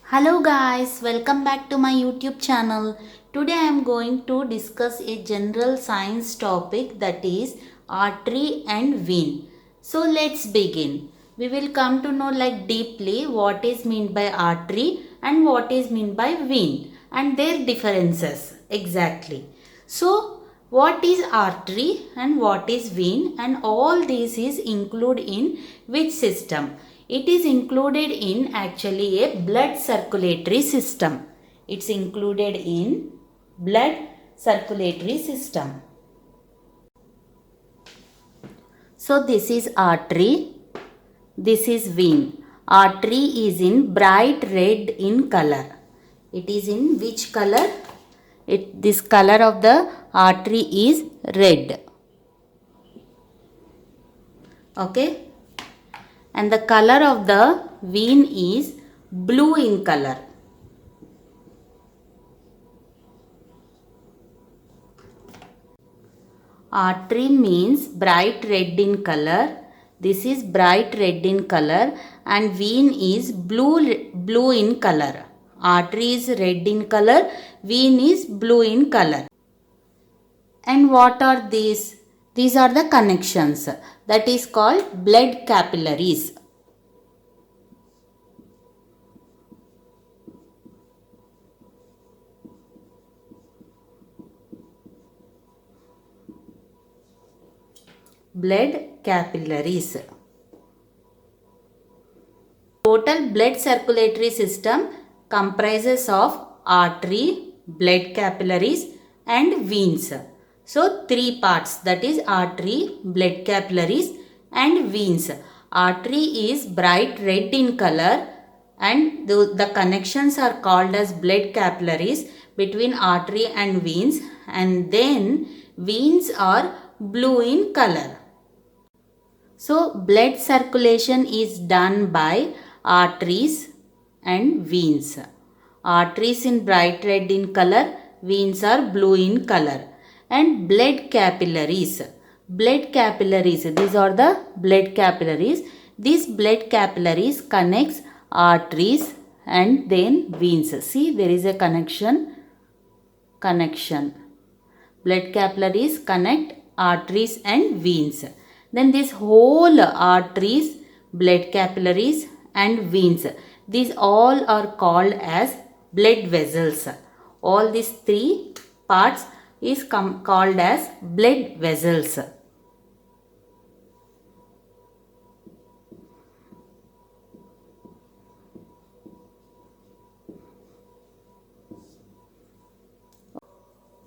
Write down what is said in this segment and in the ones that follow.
Hello guys, welcome back to my YouTube channel. Today I am going to discuss a general science topic, that is artery and vein. So let's begin. We will come to know deeply what is meant by artery and what is meant by vein and their differences exactly. So what is artery and what is vein, and all this is included in which system? It is included in actually a blood circulatory system. It's included in blood circulatory system. So this is artery, this is vein. Artery is in bright red in color. It is in which color? This color of the artery is red. Okay. And the color of the vein is blue in color. Artery means bright red in color. This is bright red in color, and vein is blue in color. Artery is red in color, vein is blue in color. And what are these? These are the connections. That is called blood capillaries. Blood capillaries. Total blood circulatory system comprises of artery, blood capillaries and veins. So three parts, that is artery, blood capillaries and veins. Artery is bright red in color and the connections are called as blood capillaries between artery and veins, and then veins are blue in color. So blood circulation is done by arteries and veins. Arteries in bright red in color, veins are blue in color. And blood capillaries. Blood capillaries, these are the blood capillaries. These blood capillaries connects arteries and then veins. See, there is a connection. Blood capillaries connect arteries and veins. Then this whole arteries, blood capillaries and veins, these all are called as blood vessels. All these three parts is called as blood vessels.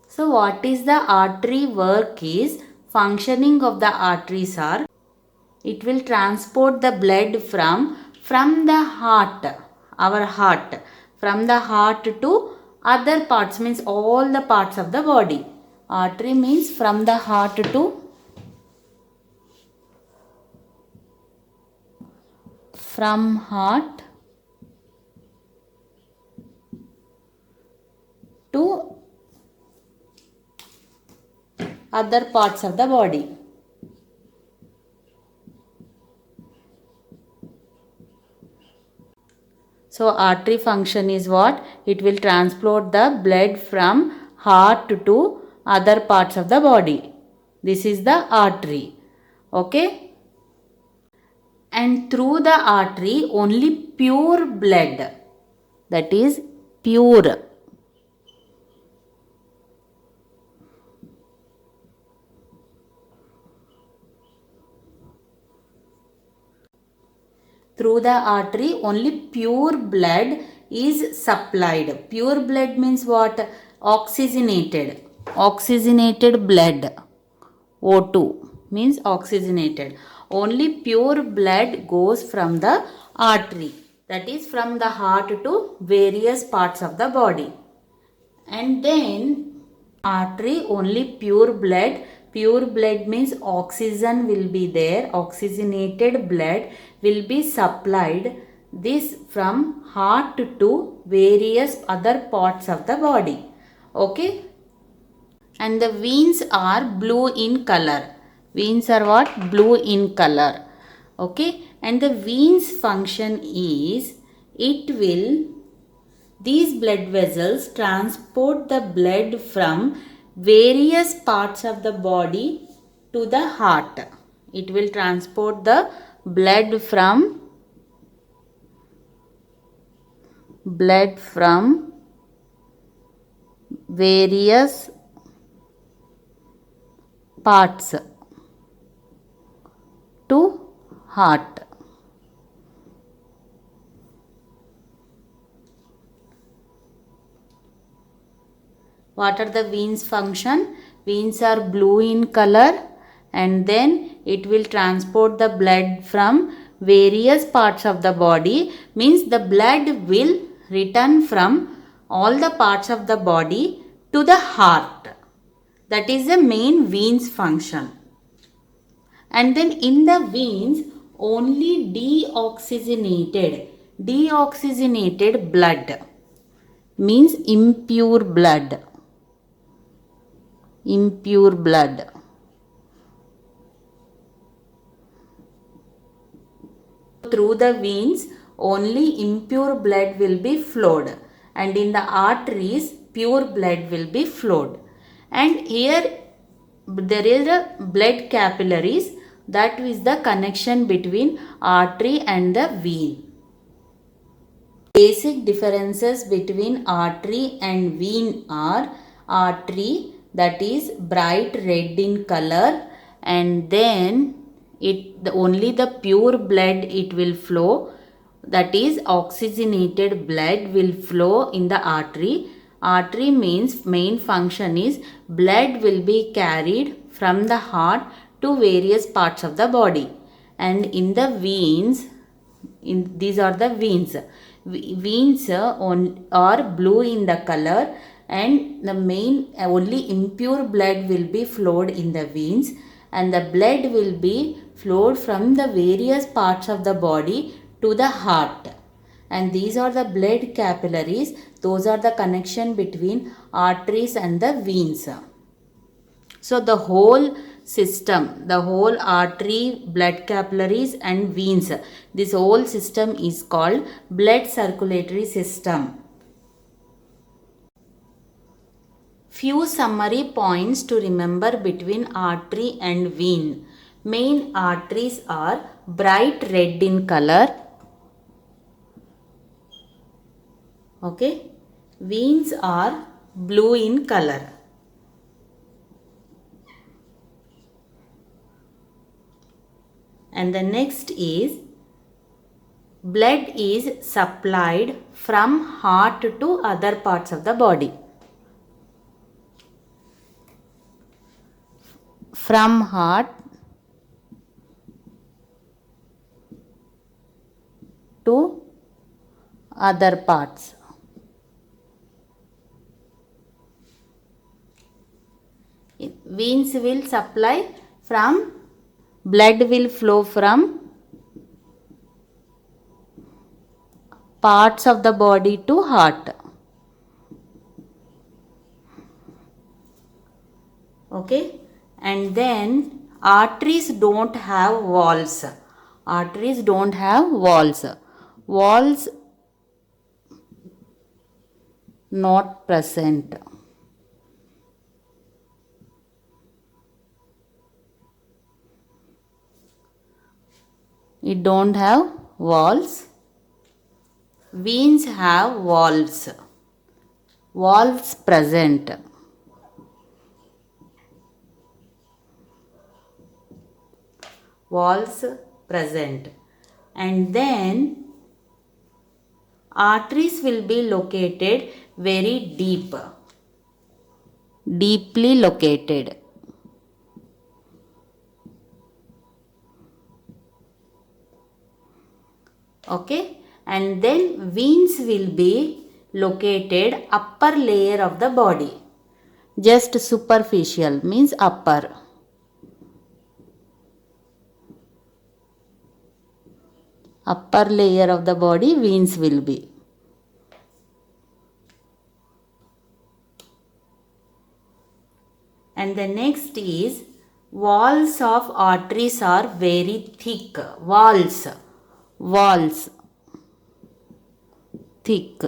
So what is the artery work is, functioning of the arteries are, it will transport the blood from the heart, our heart, from the heart to other parts, means all the parts of the body. Artery means from the heart to to other parts of the body. So artery function is what? It will transport the blood from heart to other parts of the body. This is the artery. Okay? And through the artery only pure blood, that is pure, through the artery only pure blood is supplied. Pure blood means what? Oxygenated blood. O2 means oxygenated. Only pure blood goes from the artery, that is from the heart to various parts of the body. And then artery only pure blood. Pure blood means oxygen will be there. Oxygenated blood will be supplied. This from heart to various other parts of the body. Okay. And the veins are blue in color. Veins are what? Blue in color. Okay. And the veins function is, it will These blood vessels transport the blood from various parts of the body to the heart. It will transport the blood from various parts to heart. What are the veins function? Veins are blue in color, and then it will transport the blood from various parts of the body. Means the blood will return from all the parts of the body to the heart. That is the main veins function. And then in the veins, only deoxygenated blood, means impure blood through the veins, only impure blood will be flowed, and in the arteries pure blood will be flowed. And here there is a blood capillaries, that is the connection between artery and the vein. Basic differences between artery and vein are: artery, that is bright red in color, and then only the pure blood it will flow, that is oxygenated blood will flow in the artery. Artery means main function is blood will be carried from the heart to various parts of the body. And in the veins, these are the veins. Veins are blue in the color, and the main only impure blood will be flowed in the veins, and the blood will be flowed from the various parts of the body to the heart. And these are the blood capillaries. Those are the connection between arteries and the veins. So the whole system, the whole artery, blood capillaries and veins, this whole system is called blood circulatory system. Few summary points to remember between artery and vein. Main arteries are bright red in color. Okay. Veins are blue in color. And the next is, blood is supplied from heart to other parts of the body. From heart to other parts. Veins will supply from, blood will flow from parts of the body to heart. Okay. And then arteries don't have walls. Arteries don't have walls. Walls not present. It don't have walls. Veins have walls. Walls present. Walls present. And then arteries will be located very deep. Deeply located. Okay. And then veins will be located upper layer of the body. Just superficial, means upper. Upper layer of the body veins will be. And the next is, walls of arteries are very thick. Walls thick.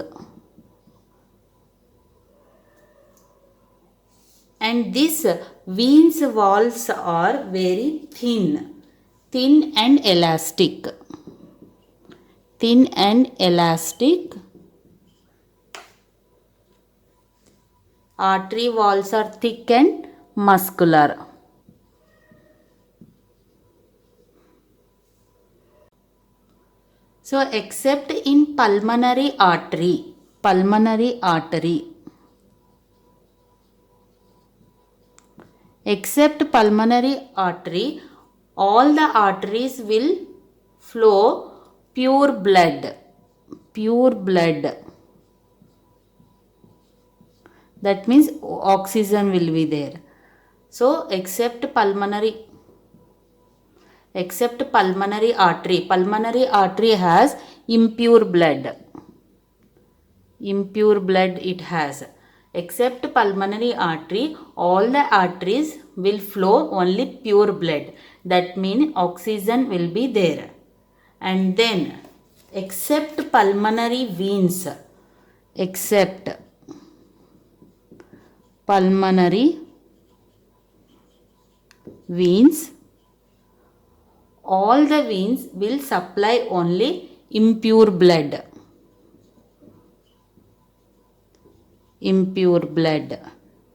and this veins walls are very thin and elastic. Thin and elastic. Artery walls are thick and muscular. So except in pulmonary artery, except pulmonary artery, all the arteries will flow pure blood. That means oxygen will be there. So except pulmonary artery has impure blood. It has. Except pulmonary artery, all the arteries will flow only pure blood. That means oxygen will be there. And then except pulmonary veins, all the veins will supply only impure blood.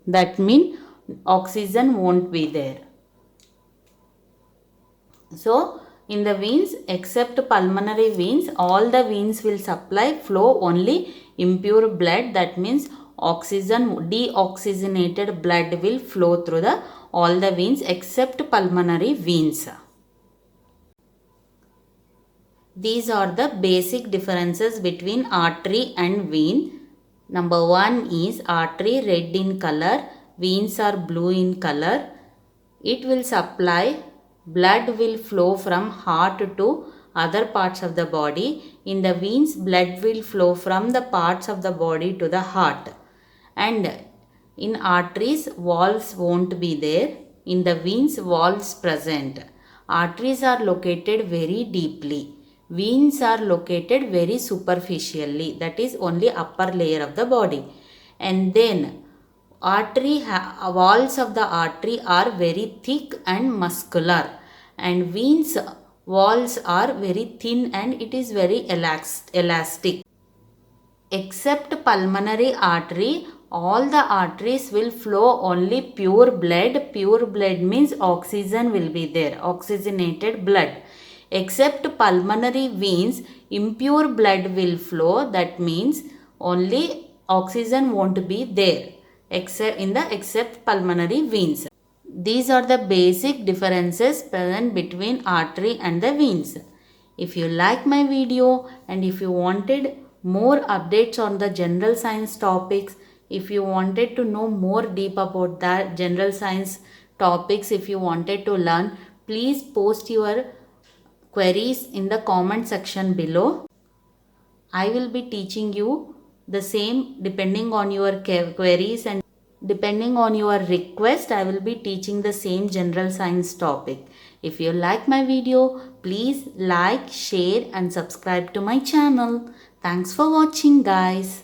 That means oxygen won't be there. So in the veins, except pulmonary veins, all the veins will flow only impure blood. That means deoxygenated blood will flow through all the veins except pulmonary veins. These are the basic differences between artery and vein. Number 1 is artery red in color, veins are blue in color. It will supply, blood will flow from heart to other parts of the body. In the veins, blood will flow from the parts of the body to the heart. And in arteries, valves won't be there. In the veins, valves present. Arteries are located very deeply. Veins are located very superficially, that is only upper layer of the body. And then walls of the artery are very thick and muscular, and veins walls are very thin and it is very elastic. Except pulmonary artery, all the arteries will flow only pure blood. Pure blood means oxygen will be there, oxygenated blood. Except pulmonary veins, impure blood will flow. That means only oxygen won't be there except pulmonary veins. These are the basic differences present between artery and the veins. If you like my video and if you wanted more updates on the general science topics, if you wanted to know more deep about that general science topics, if you wanted to learn, please post your queries in the comment section below. I will be teaching you the same depending on your queries, and depending on your request, I will be teaching the same general science topic. If you like my video, please like, share and subscribe to my channel. Thanks for watching, guys.